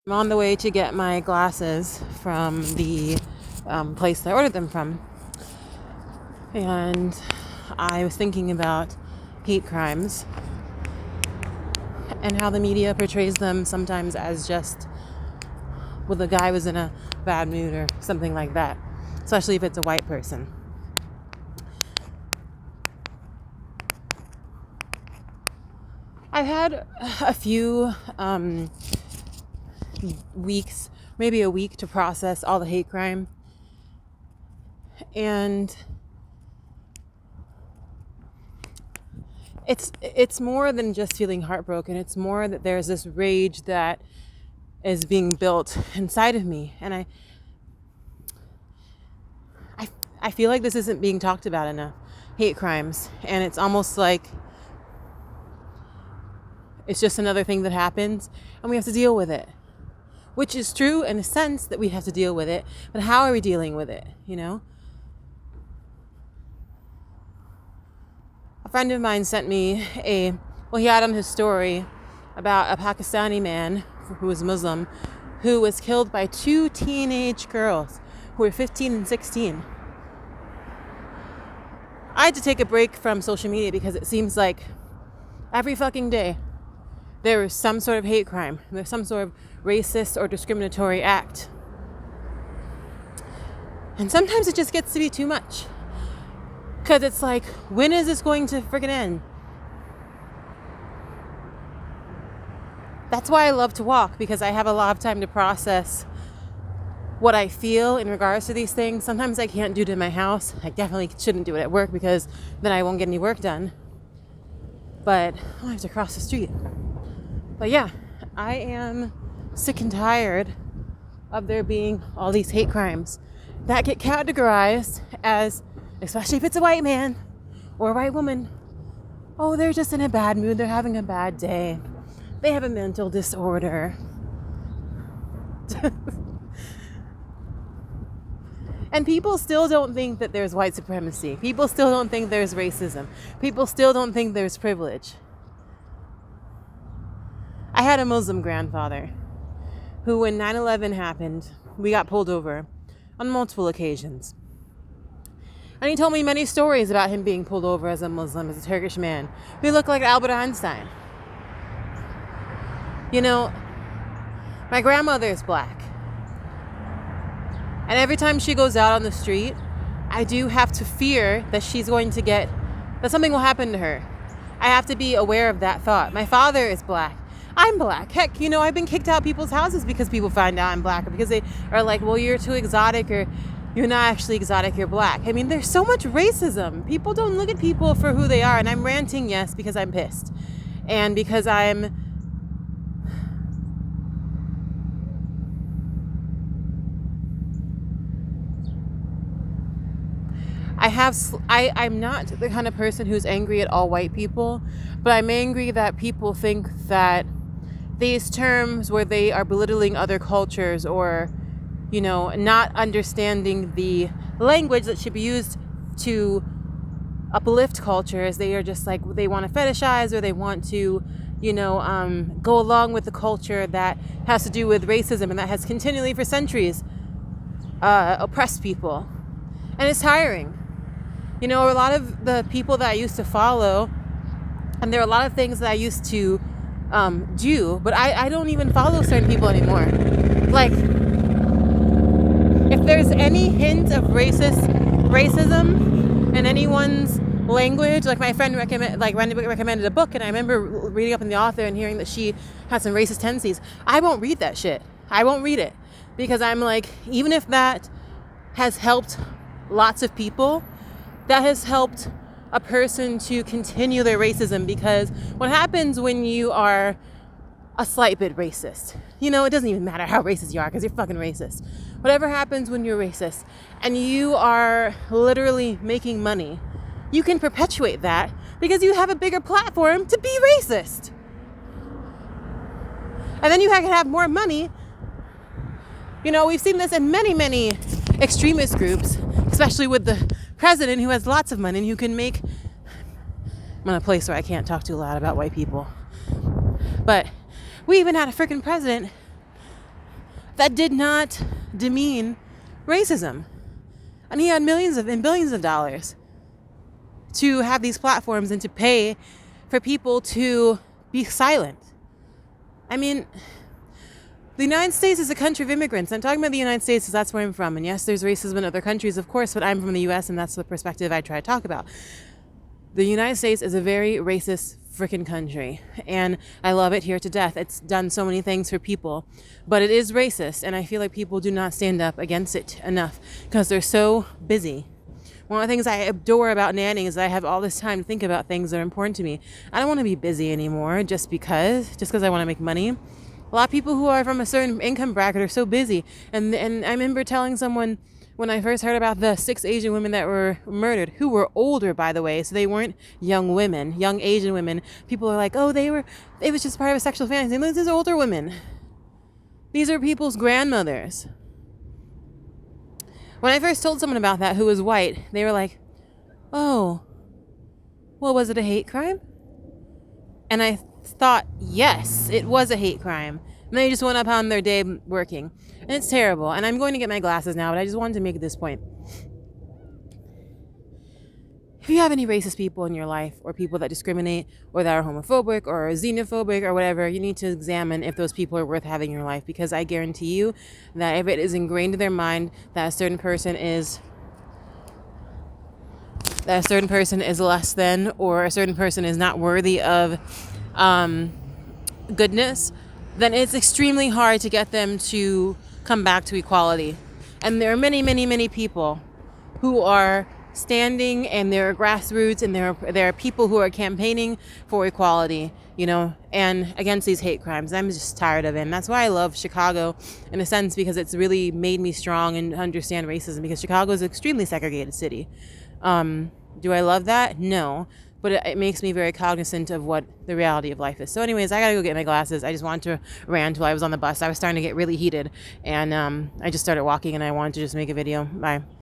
I'm on the way to get my glasses from the place that I ordered them from. And I was thinking about hate crimes and how the media portrays them sometimes as just, well, the guy was in a bad mood or something like that, especially if it's a white person. I've had a few weeks, maybe a week, to process all the hate crime. And it's more than just feeling heartbroken. It's more that there's this rage that is being built inside of me. And I feel like this isn't being talked about enough, hate crimes. And it's almost like it's just another thing that happens and we have to deal with it. Which is true in a sense that we have to deal with it, but how are we dealing with it, you know? A friend of mine sent me he had on his story about a Pakistani man who was Muslim who was killed by two teenage girls who were 15 and 16. I had to take a break from social media because it seems like every fucking day there is some sort of hate crime. There's some sort of racist or discriminatory act. And sometimes it just gets to be too much. Because it's like, when is this going to freaking end? That's why I love to walk, because I have a lot of time to process what I feel in regards to these things. Sometimes I can't do it in my house. I definitely shouldn't do it at work because then I won't get any work done. But I have to cross the street. But yeah, I am sick and tired of there being all these hate crimes that get categorized as, especially if it's a white man or a white woman, oh, they're just in a bad mood, they're having a bad day, they have a mental disorder. And people still don't think that there's white supremacy. People still don't think there's racism. People still don't think there's privilege. I had a Muslim grandfather who, when 9/11 happened, we got pulled over on multiple occasions. And he told me many stories about him being pulled over as a Muslim, as a Turkish man who looked like Albert Einstein. You know, my grandmother is black. And every time she goes out on the street, I do have to fear that that something will happen to her. I have to be aware of that thought. My father is black. I'm black. Heck, I've been kicked out of people's houses because people find out I'm black, or because they are like, well, you're too exotic, or you're not actually exotic, you're black. I mean, there's so much racism. People don't look at people for who they are. And I'm ranting, yes, because I'm pissed. And because I'm not the kind of person who's angry at all white people, but I'm angry that people think that these terms where they are belittling other cultures or, not understanding the language that should be used to uplift cultures, they are just like, they want to fetishize, or they want to, go along with the culture that has to do with racism and that has continually for centuries oppressed people. And it's tiring. A lot of the people that I used to follow, and there are a lot of things that I used to do, but I don't even follow certain people anymore. Like, if there's any hint of racism in anyone's language, like my friend recommended a book, and I remember reading up on the author and hearing that she had some racist tendencies. I won't read that shit. I won't read it, because I'm like, even if that has helped lots of people, that has helped a person to continue their racism. Because what happens when you are a slight bit racist, it doesn't even matter how racist you are, because you're fucking racist. Whatever happens when you're racist and you are literally making money, you can perpetuate that because you have a bigger platform to be racist. And then you can have more money. We've seen this in many, many extremist groups, especially with the president, who has lots of money and who can make... I'm in a place where I can't talk too loud about white people. But we even had a freaking president that did not demean racism. And he had millions and billions of dollars to have these platforms and to pay for people to be silent. I mean, the United States is a country of immigrants. I'm talking about the United States because that's where I'm from. And yes, there's racism in other countries, of course, but I'm from the US and that's the perspective I try to talk about. The United States is a very racist freaking country, and I love it here to death. It's done so many things for people, but it is racist, and I feel like people do not stand up against it enough because they're so busy. One of the things I adore about nannying is that I have all this time to think about things that are important to me. I don't want to be busy anymore just because I want to make money. A lot of people who are from a certain income bracket are so busy, and I remember telling someone when I first heard about the 6 Asian women that were murdered, who were older, by the way, so they weren't young women, young Asian women. People are like, oh, it was just part of a sexual fantasy. And these are older women. These are people's grandmothers. When I first told someone about that who was white, they were like, oh, well, was it a hate crime? And I thought, yes, it was a hate crime. And they just went up on their day working. And it's terrible. And I'm going to get my glasses now, but I just wanted to make this point. If you have any racist people in your life, or people that discriminate, or that are homophobic, or xenophobic, or whatever, you need to examine if those people are worth having in your life. Because I guarantee you that if it is ingrained in their mind that a certain person is less than, or a certain person is not worthy of goodness, then it's extremely hard to get them to come back to equality. And there are many, many, many people who are standing, and there are grassroots, and there are people who are campaigning for equality, and against these hate crimes. I'm just tired of it. And that's why I love Chicago in a sense, because it's really made me strong and understand racism, because Chicago is an extremely segregated city. Do I love that? No. But it makes me very cognizant of what the reality of life is. So anyways, I gotta go get my glasses. I just wanted to rant while I was on the bus. I was starting to get really heated, and I just started walking, and I wanted to just make a video. Bye.